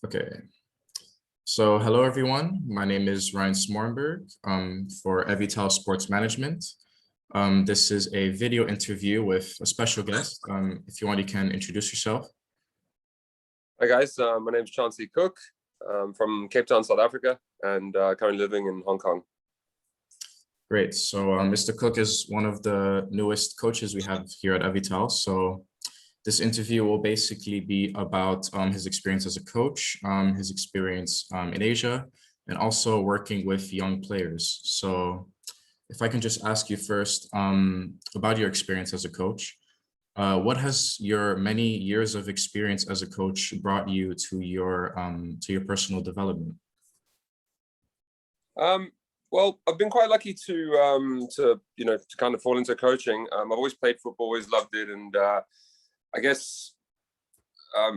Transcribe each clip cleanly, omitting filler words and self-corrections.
Okay, so hello everyone. My name is Ryan Smornberg for Evytal Sports Management. This is a video interview with a special guest. If you want, you can introduce yourself. Hi guys, my name is Chancy Cooke. I'm from Cape Town, South Africa, and currently living in Hong Kong. Great. So Mr. Cooke is one of the newest coaches we have here at Evytal. So this interview will basically be about his experience as a coach, his experience in Asia, and also working with young players. So if I can just ask you first about your experience as a coach, what has your many years of experience as a coach brought you to your personal development? Well, I've been quite lucky to kind of fall into coaching. I've always played football, always loved it, and I guess I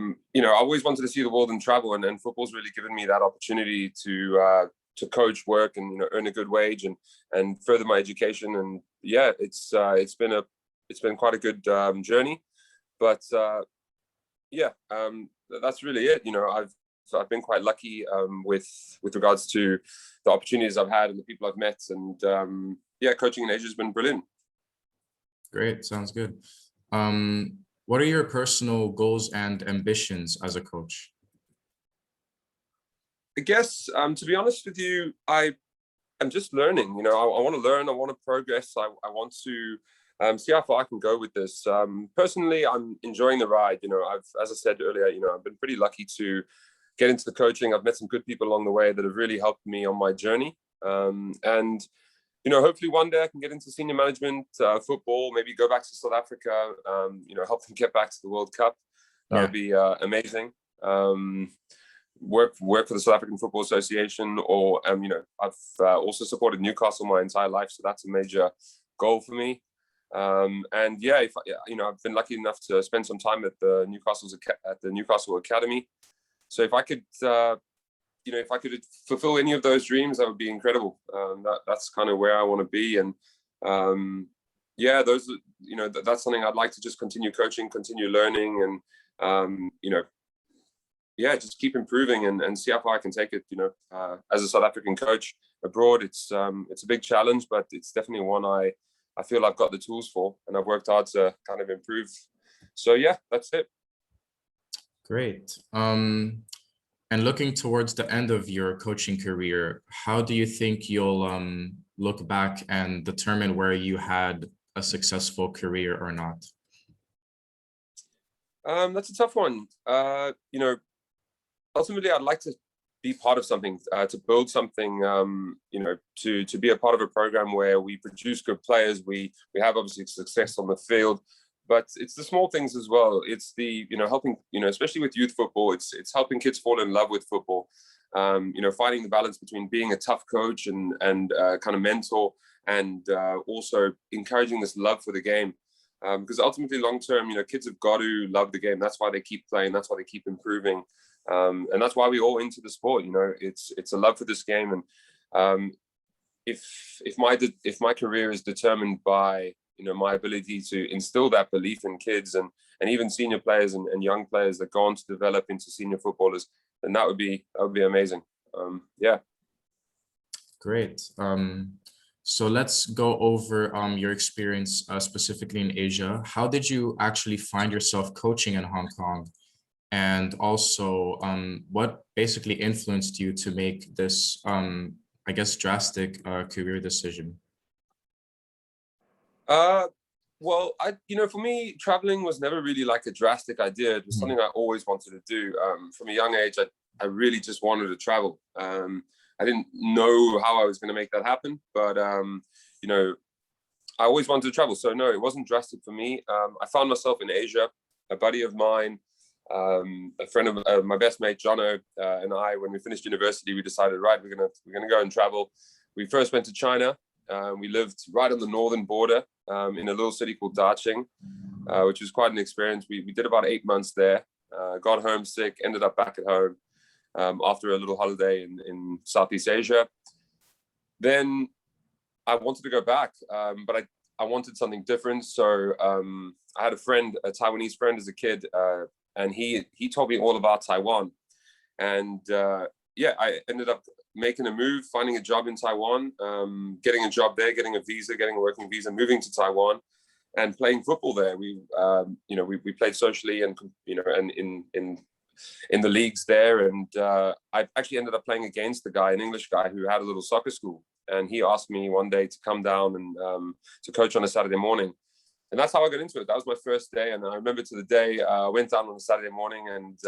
always wanted to see the world and travel, and football's really given me that opportunity to coach, work, and earn a good wage and further my education. And yeah, it's been quite a good journey. But that's really it. I've been quite lucky with regards to the opportunities I've had and the people I've met, and coaching in Asia has been brilliant. Great, sounds good. What are your personal goals and ambitions as a coach? I guess, to be honest with you, I am just learning. I want to learn. I want to progress. I want to see how far I can go with this. Personally, I'm enjoying the ride. As I said earlier, I've been pretty lucky to get into the coaching. I've met some good people along the way that have really helped me on my journey. And hopefully one day I can get into senior management, football, maybe go back to South Africa, help them get back to the World Cup. That would be amazing. Work for the South African Football Association, or, I've also supported Newcastle my entire life. So that's a major goal for me. And yeah, I've been lucky enough to spend some time at the Newcastle Academy. So if I could, if I could fulfill any of those dreams, that would be incredible. That's kind of where I want to be. And that's something I'd like to just continue coaching, continue learning, and just keep improving and see how far I can take it. As a South African coach abroad, it's a big challenge, but it's definitely one I feel I've got the tools for, and I've worked hard to kind of improve. So yeah, that's it. Great. And looking towards the end of your coaching career, how do you think you'll look back and determine where you had a successful career or not? That's a tough one. Ultimately, I'd like to be part of something, to build something, to be a part of a program where we produce good players. We have obviously success on the field, but it's the small things as well. It's the, helping, especially with youth football, it's helping kids fall in love with football. Finding the balance between being a tough coach and kind of mentor, and also encouraging this love for the game. Because ultimately, long term, kids have got to love the game. That's why they keep playing. That's why they keep improving. And that's why we're all into the sport. It's a love for this game. And if my career is determined by my ability to instill that belief in kids and even senior players and young players that go on to develop into senior footballers, then that would be amazing. Yeah. Great. So let's go over your experience specifically in Asia. How did you actually find yourself coaching in Hong Kong? And also, what basically influenced you to make this, I guess, drastic career decision? Well, for me, traveling was never really like a drastic idea. It was something I always wanted to do. From a young age, I really just wanted to travel. I didn't know how I was going to make that happen, but I always wanted to travel. So no, it wasn't drastic for me. I found myself in Asia. A buddy of mine, a friend of my best mate Jono, and I, when we finished university, we decided, right, we're gonna go and travel. We first went to China. We lived right on the northern border, in a little city called Daqing, which was quite an experience. We did about 8 months there. Got homesick, ended up back at home after a little holiday in Southeast Asia. Then I wanted to go back, but I wanted something different. So I had a Taiwanese friend as a kid, and he told me all about Taiwan. And yeah, I ended up making a move, finding a job in Taiwan, getting a job there, getting a visa, getting a working visa, moving to Taiwan, and playing football there. We played socially, and and in the leagues there. And I actually ended up playing against the guy, an English guy who had a little soccer school, and he asked me one day to come down and to coach on a Saturday morning. And that's how I got into it. That was my first day. And I remember to the day, I went down on a Saturday morning, and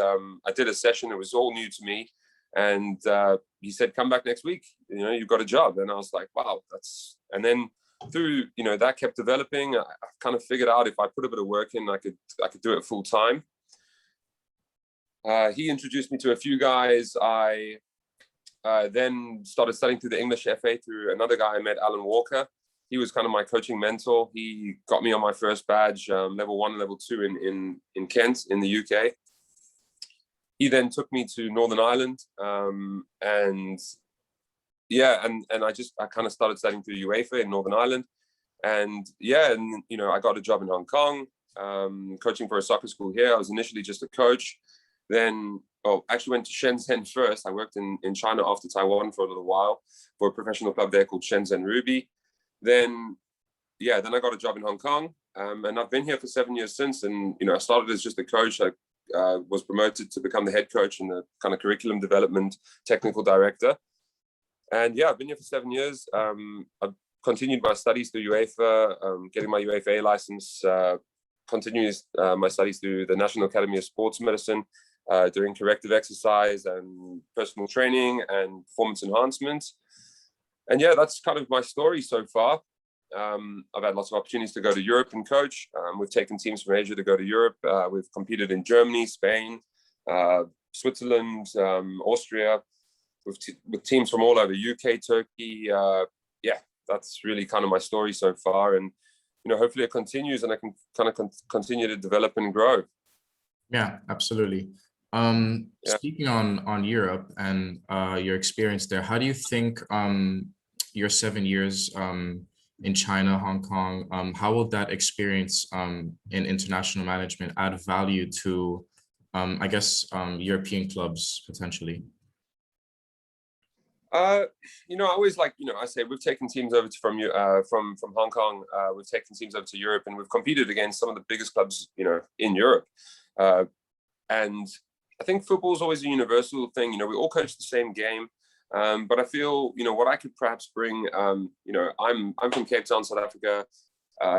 I did a session. It was all new to me. And he said, come back next week. You've got a job. And I was like, wow, and then through, that kept developing. I kind of figured out if I put a bit of work in, I could do it full time. He introduced me to a few guys. I then started studying through the English FA through another guy I met, Alan Walker. He was kind of my coaching mentor. He got me on my first badge, level 1 and level 2 in Kent, in the UK. He then took me to Northern Ireland, and I kind of started studying through UEFA in Northern Ireland, and I got a job in Hong Kong, coaching for a soccer school here. I was initially just a coach, then actually went to Shenzhen first. I worked in China after Taiwan for a little while for a professional club there called Shenzhen Ruby. Then I got a job in Hong Kong, and I've been here for 7 years since. And I started as just a coach. I was promoted to become the head coach and the kind of curriculum development technical director. And I've been here for 7 years. I've continued my studies through UEFA, getting my UEFA license, continues my studies through the National Academy of Sports Medicine, doing corrective exercise and personal training and performance enhancement. And that's kind of my story so far. I've had lots of opportunities to go to Europe and coach. We've taken teams from Asia to go to Europe. We've competed in Germany, Spain, Switzerland, Austria, with teams from all over, UK, Turkey. That's really kind of my story so far. And, hopefully it continues and I can kind of continue to develop and grow. Yeah, absolutely. Speaking on Europe and your experience there, how do you think your 7 years in China, Hong Kong, how will that experience in international management add value to, European clubs potentially? I always I say we've taken teams over from Hong Kong. We've taken teams over to Europe, and we've competed against some of the biggest clubs, in Europe. And I think football is always a universal thing. We all coach the same game. But I feel, what I could perhaps bring, I'm from Cape Town, South Africa.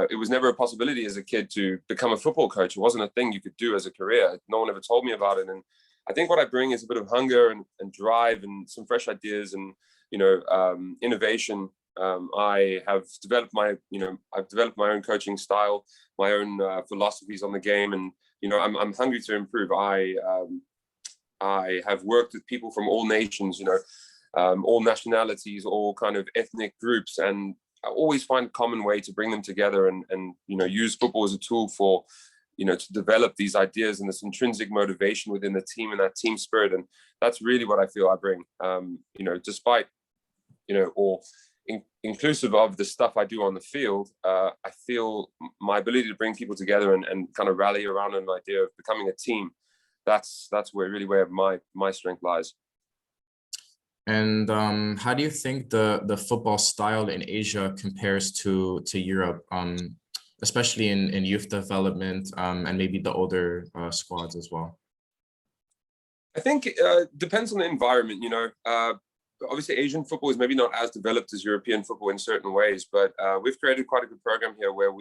It was never a possibility as a kid to become a football coach. It wasn't a thing you could do as a career. No one ever told me about it. And I think what I bring is a bit of hunger and drive and some fresh ideas and, innovation. I have developed I've developed my own coaching style, my own philosophies on the game. And, I'm hungry to improve. I have worked with people from all nations, all nationalities, all kind of ethnic groups, and I always find a common way to bring them together and use football as a tool for, to develop these ideas and this intrinsic motivation within the team and that team spirit. And that's really what I feel I bring, despite, inclusive of the stuff I do on the field. I feel my ability to bring people together and kind of rally around an idea of becoming a team. That's where my strength lies. And how do you think the football style in Asia compares to Europe, especially in youth development and maybe the older squads as well? I think it depends on the environment. Obviously Asian football is maybe not as developed as European football in certain ways, but we've created quite a good program here where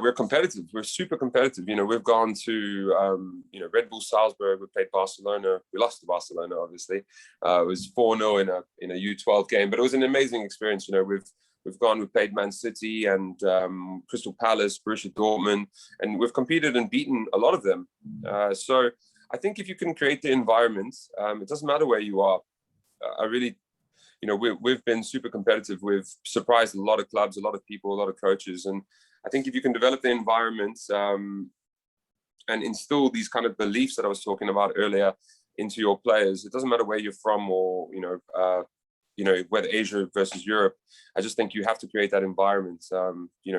we're competitive. We're super competitive. We've gone to, Red Bull Salzburg. We played Barcelona. We lost to Barcelona, obviously. It was 4-0 in a U12 game, but it was an amazing experience. We've played Man City and Crystal Palace, Borussia Dortmund, and we've competed and beaten a lot of them. So I think if you can create the environment, it doesn't matter where you are. I really, we've been super competitive. We've surprised a lot of clubs, a lot of people, a lot of coaches. And I think if you can develop the environment and instill these kind of beliefs that I was talking about earlier into your players, it doesn't matter where you're from or, whether Asia versus Europe. I just think you have to create that environment,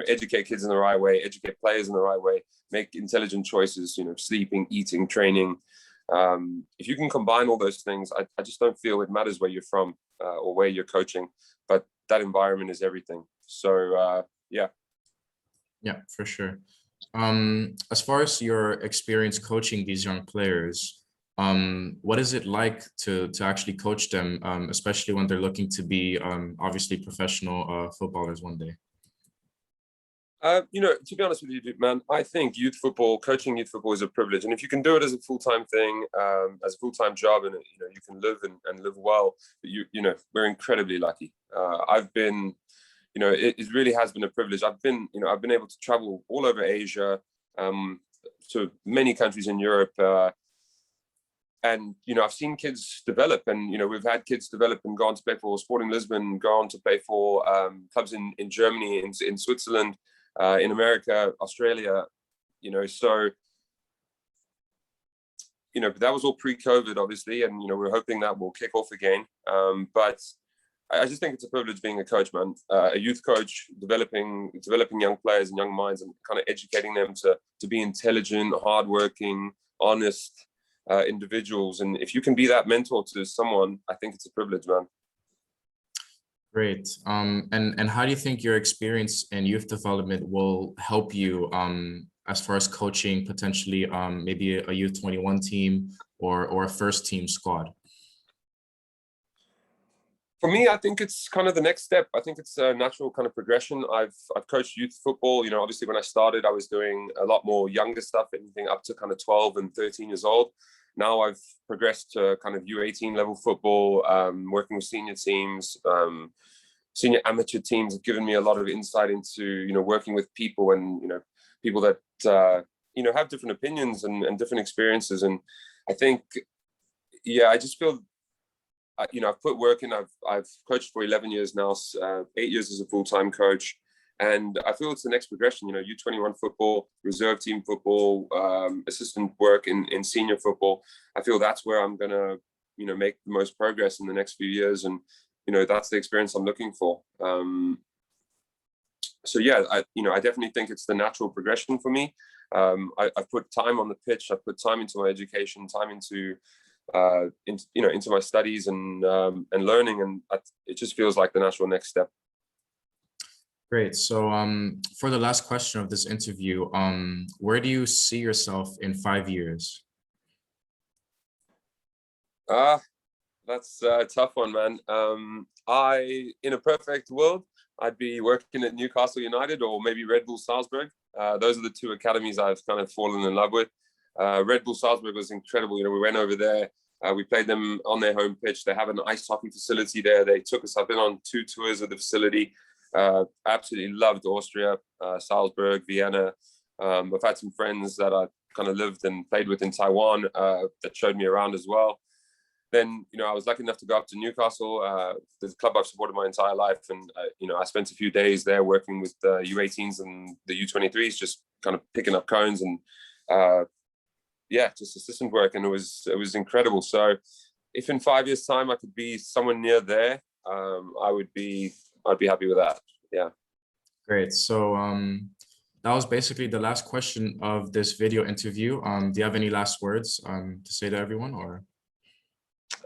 educate kids in the right way, educate players in the right way, make intelligent choices, sleeping, eating, training, If you can combine all those things, I just don't feel it matters where you're from or where you're coaching, but that environment is everything. So yeah. Yeah, for sure. As far as your experience coaching these young players, what is it like to actually coach them, especially when they're looking to be obviously professional footballers one day? To be honest with you, man, I think coaching youth football is a privilege. And if you can do it as a full-time thing, as a full-time job, and you can live and live well, we're incredibly lucky. I've been, it really has been a privilege. I've been able to travel all over Asia, to many countries in Europe, and I've seen kids develop, and we've had kids develop and go on to play for Sporting Lisbon, go on to play for clubs in Germany, in Switzerland, in America, Australia, so but that was all pre-COVID, obviously, and we're hoping that will kick off again. But I just think it's a privilege being a coach, man. A youth coach, developing young players and young minds, and kind of educating them to be intelligent, hardworking, honest individuals. And if you can be that mentor to someone, I think it's a privilege, man. Great. And how do you think your experience in youth development will help you as far as coaching potentially maybe a youth 21 team or a first team squad? For me, I think it's kind of the next step. I think it's a natural kind of progression. I've coached youth football. Obviously when I started, I was doing a lot more younger stuff, anything up to kind of 12 and 13 years old. Now I've progressed to kind of U18 level football, working with senior teams, senior amateur teams have given me a lot of insight into, working with people and, people that, have different opinions and different experiences. And I think, I just feel, I've put work in. I've coached for 11 years now, 8 years as a full-time coach. And I feel it's the next progression, U21 football, reserve team football, assistant work in senior football. I feel that's where I'm going to, make the most progress in the next few years. And, that's the experience I'm looking for. So yeah, I definitely think it's the natural progression for me. I've put time on the pitch. I've put time into my education, time into my studies and learning, and it just feels like the natural next step. Great. So for the last question of this interview, where do you see yourself in 5 years? That's a tough one, man. In a perfect world, I'd be working at Newcastle United or maybe Red Bull Salzburg. Those are the two academies I've kind of fallen in love with. Red Bull Salzburg was incredible. We went over there. We played them on their home pitch. They have an ice hockey facility there. They took us. I've been on 2 tours of the facility. Absolutely loved Austria, Salzburg, Vienna. I've had some friends that I kind of lived and played with in Taiwan that showed me around as well. Then, I was lucky enough to go up to Newcastle, the club I've supported my entire life. And, I spent a few days there working with the U18s and the U23s, just kind of picking up cones and, just assistant work. And it was incredible. So if in 5 years' time I could be somewhere near there, I'd be happy with that. Yeah. Great. So that was basically the last question of this video interview. Do you have any last words to say to everyone, or?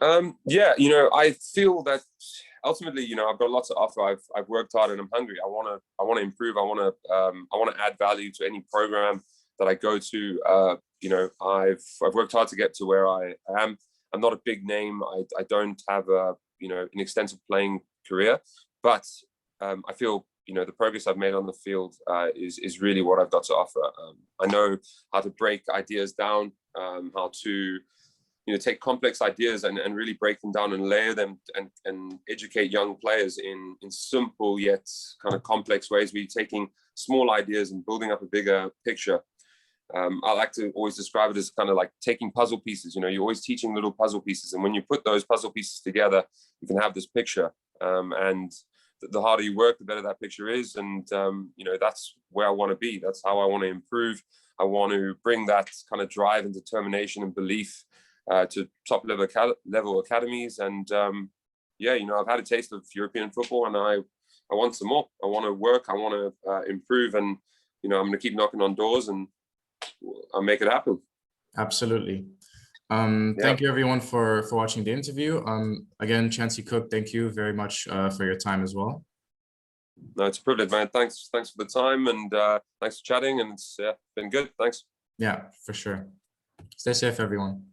I feel that ultimately, I've got lots to offer. I've worked hard and I'm hungry. I want to improve. I want to add value to any program that I go to. I've worked hard to get to where I am. I'm not a big name. I don't have an extensive playing career, but I feel, the progress I've made on the field is really what I've got to offer. I know how to break ideas down, how to take complex ideas and really break them down and layer them and educate young players in simple yet kind of complex ways. We're taking small ideas and building up a bigger picture. I like to always describe it as kind of like taking puzzle pieces. You're always teaching little puzzle pieces, and when you put those puzzle pieces together, you can have this picture. And the harder you work, the better that picture is. And that's where I want to be. That's how I want to improve. I want to bring that kind of drive and determination and belief to top level academies. And I've had a taste of European football, and I want some more. I want to work. I want to improve, and I'm going to keep knocking on doors, and I'll make it happen. Absolutely. Yeah. Thank you everyone for watching the interview. Again, Chancy Cooke, thank you very much for your time as well. No, it's a privilege, man. Thanks for the time, and thanks for chatting, and it's been good. Thanks. Yeah, for sure. Stay safe, everyone.